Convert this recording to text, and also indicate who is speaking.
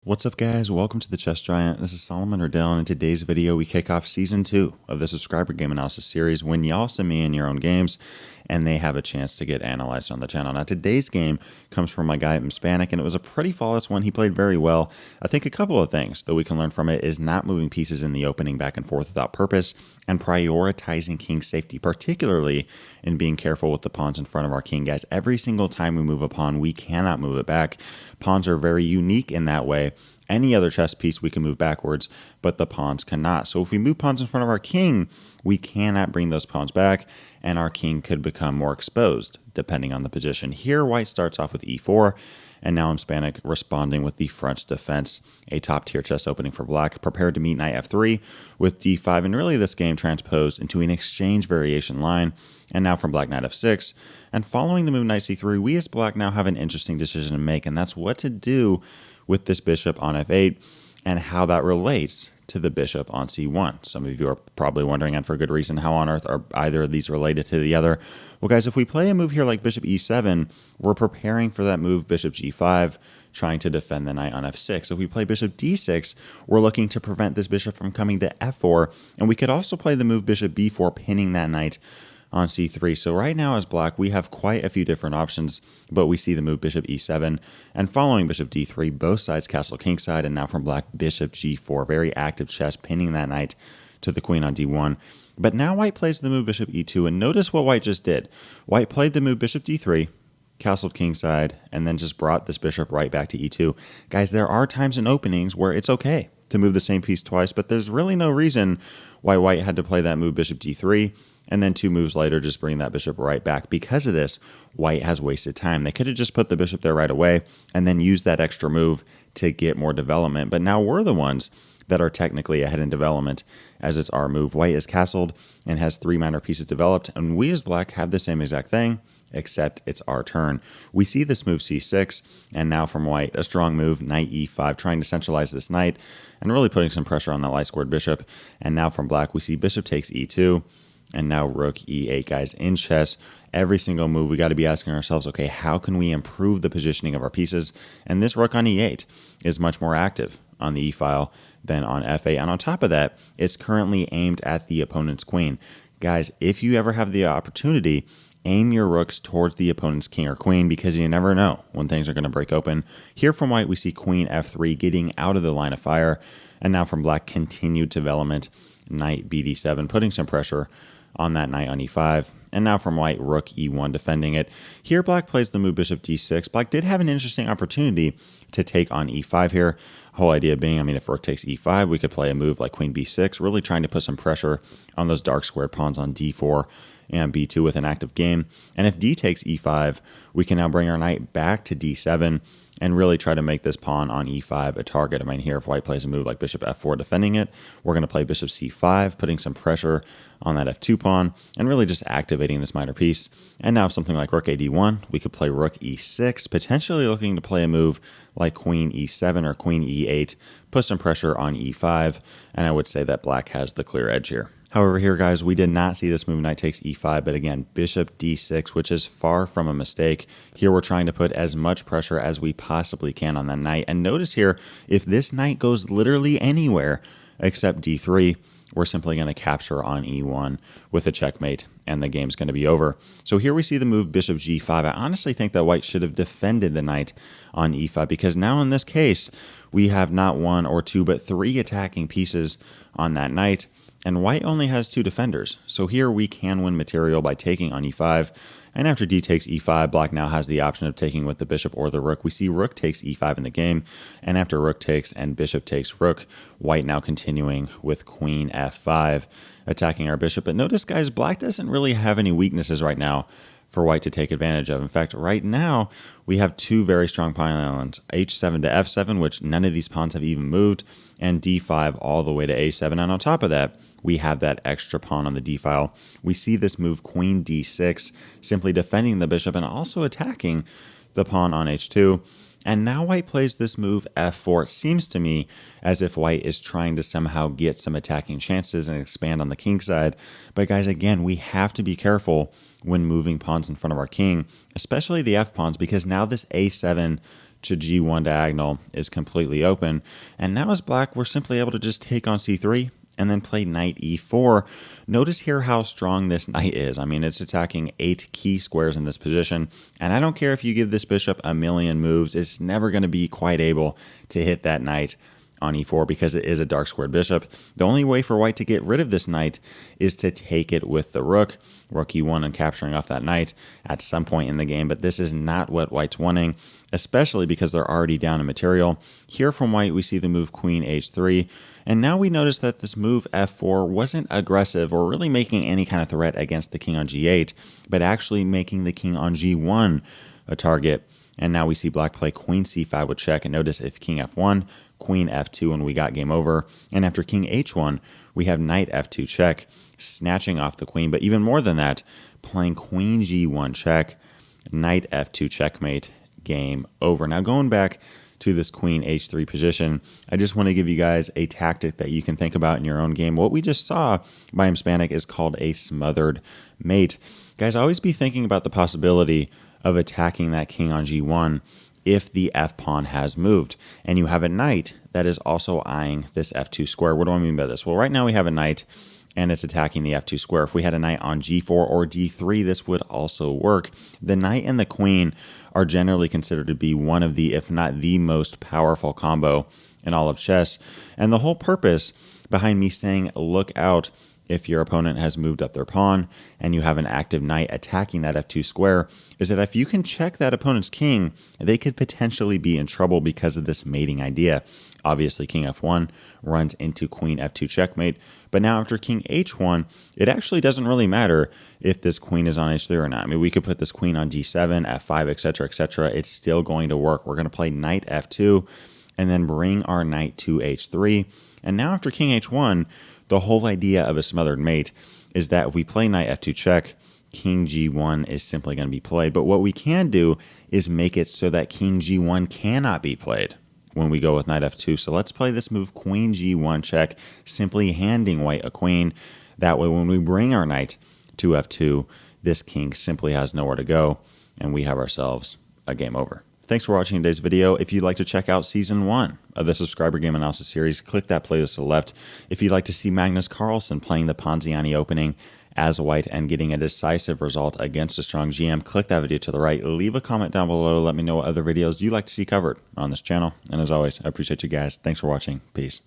Speaker 1: What's up guys, welcome to the Chess Giant. This is Solomon Riddell, and in today's video we kick off Season 2 of the Subscriber Game Analysis series when y'all send me in your own games and they have a chance to get analyzed on the channel. Now today's game comes from my guy Hispanic, and it was a pretty flawless one. He played very well. I think a couple of things that we can learn from it is not moving pieces in the opening back and forth without purpose and prioritizing king safety, particularly in being careful with the pawns in front of our king. Guys, every single time we move a pawn, we cannot move it back. Pawns are very unique in that way. Any other chess piece we can move backwards, but the pawns cannot. So if we move pawns in front of our king, we cannot bring those pawns back, and our king could become more exposed, depending on the position. Here, white starts off with e4, and now Hispanic responding with the French defense, a top-tier chess opening for black, prepared to meet knight f3 with d5, and really this game transposed into an exchange variation line, and now from black knight f6, and following the move knight c3, we as black now have an interesting decision to make, and that's what to do with this bishop on f8 and how that relates to the bishop on c1. Some of you are probably wondering, and for good reason, how on earth are either of these related to the other? Well, guys, if we play a move here like bishop e7, we're preparing for that move bishop g5, trying to defend the knight on f6. If we play bishop d6, we're looking to prevent this bishop from coming to f4, and we could also play the move bishop b4, pinning that knight on c3. So right now as black, we have quite a few different options, but we see the move bishop e7 and following bishop d3, both sides castle kingside, and now from black, bishop g4, very active chess, pinning that knight to the queen on d1. But now white plays the move bishop e2, and notice what white just did. White played the move bishop d3, castled kingside, and then just brought this bishop right back to e2. Guys, there are times in openings where it's okay to move the same piece twice, but there's really no reason why white had to play that move bishop d3 and then two moves later just bring that bishop right back. Because of this, white has wasted time. They could have just put the bishop there right away and then used that extra move to get more development, but now we're the ones that are technically ahead in development as it's our move. White is castled and has three minor pieces developed, and we as black have the same exact thing, except it's our turn. We see this move c6, and now from white, a strong move, knight e5, trying to centralize this knight and really putting some pressure on that light squared bishop. And now from black, we see bishop takes e2, and now rook e8. Guys, in chess, every single move we got to be asking ourselves, okay, how can we improve the positioning of our pieces? And this rook on e8 is much more active on the e-file than on f8. And on top of that, it's currently aimed at the opponent's queen. Guys, if you ever have the opportunity, aim your rooks towards the opponent's king or queen, because you never know when things are going to break open. Here from white, we see queen f3 getting out of the line of fire. And now from black, continued development, knight bd7, putting some pressure on that knight on e5, and now from white, rook e1, defending it. Here black plays the move bishop d6. Black did have an interesting opportunity to take on e5 here. Whole idea being, I mean, if rook takes e5, we could play a move like queen b6, really trying to put some pressure on those dark squared pawns on d4 and b2 with an active game. And if d takes e5, we can now bring our knight back to d7 and really try to make this pawn on e5 a target. I mean, here if white plays a move like bishop f4 defending it, we're going to play bishop c5, putting some pressure on that f2 pawn and really just activating this minor piece. And now something like rook ad1, we could play rook e6, potentially looking to play a move like queen e7 or queen e8, put some pressure on e5, and I would say that black has the clear edge here. However, here, guys, we did not see this move knight takes e5, but again, bishop d6, which is far from a mistake. Here we're trying to put as much pressure as we possibly can on that knight. And notice here, if this knight goes literally anywhere except d3, we're simply going to capture on e1 with a checkmate, and the game's going to be over. So here we see the move bishop g5. I honestly think that white should have defended the knight on e5, because now in this case, we have not one or two, but three attacking pieces on that knight, and white only has two defenders. So here we can win material by taking on e5, and after d takes e5, black now has the option of taking with the bishop or the rook. We see rook takes e5 in the game, and after rook takes and bishop takes rook, white now continuing with queen f5, attacking our bishop. But notice, guys, black doesn't really have any weaknesses right now for white to take advantage of. In fact, right now, we have two very strong pawn islands, h7 to f7, which none of these pawns have even moved, and d5 all the way to a7. And on top of that, we have that extra pawn on the d-file. We see this move queen d6, simply defending the bishop and also attacking the pawn on h2. And now white plays this move f4. It seems to me as if white is trying to somehow get some attacking chances and expand on the king side. But guys, again, we have to be careful when moving pawns in front of our king, especially the f pawns, because now this a7 to g1 diagonal is completely open. And now as black, we're simply able to just take on c3 and then play knight e4. Notice here how strong this knight is. I mean, it's attacking 8 key squares in this position, and I don't care if you give this bishop a million moves, it's never going to be quite able to hit that knight on e4 because it is a dark squared bishop. The only way for white to get rid of this knight is to take it with the rook e1 and capturing off that knight at some point in the game, but this is not what white's wanting, especially because they're already down in material. Here from white, we see the move queen h3, and now we notice that this move f4 wasn't aggressive or really making any kind of threat against the king on g8, but actually making the king on g1 a target. And now we see black play queen c5 with check, and notice if king f1, queen f2, and we got game over. And after king h1, we have knight f2 check, snatching off the queen, but even more than that, playing queen g1 check, knight f2 checkmate, game over. Now going back to this queen h3 position, I just want to give you guys a tactic that you can think about in your own game. What we just saw by Hispanic is called a smothered mate. Guys, always be thinking about the possibility of attacking that king on g1 if the f pawn has moved, and you have a knight that is also eyeing this f2 square. What do I mean by this? Well, right now we have a knight and it's attacking the f2 square. If we had a knight on g4 or d3, this would also work. The knight and the queen are generally considered to be one of the, if not the most powerful combo in all of chess. And the whole purpose behind me saying look out if your opponent has moved up their pawn and you have an active knight attacking that f2 square is that if you can check that opponent's king, they could potentially be in trouble because of this mating idea. Obviously, king f1 runs into queen f2 checkmate, but now after king h1, it actually doesn't really matter if this queen is on h3 or not. I mean, we could put this queen on d7, f5, etc., etc. It's still going to work. We're going to play knight f2 and then bring our knight to h3. And now after king h1, the whole idea of a smothered mate is that if we play knight f2 check, king g1 is simply going to be played. But what we can do is make it so that king g1 cannot be played when we go with knight f2. So let's play this move queen g1 check, simply handing white a queen. That way when we bring our knight to f2, this king simply has nowhere to go, and we have ourselves a game over. Thanks for watching today's video. If you'd like to check out Season 1 of the Subscriber Game Analysis series, click that playlist to the left. If you'd like to see Magnus Carlsen playing the Ponziani opening as white and getting a decisive result against a strong GM, click that video to the right. Leave a comment down below. Let me know what other videos you'd like to see covered on this channel. And as always, I appreciate you guys. Thanks for watching. Peace.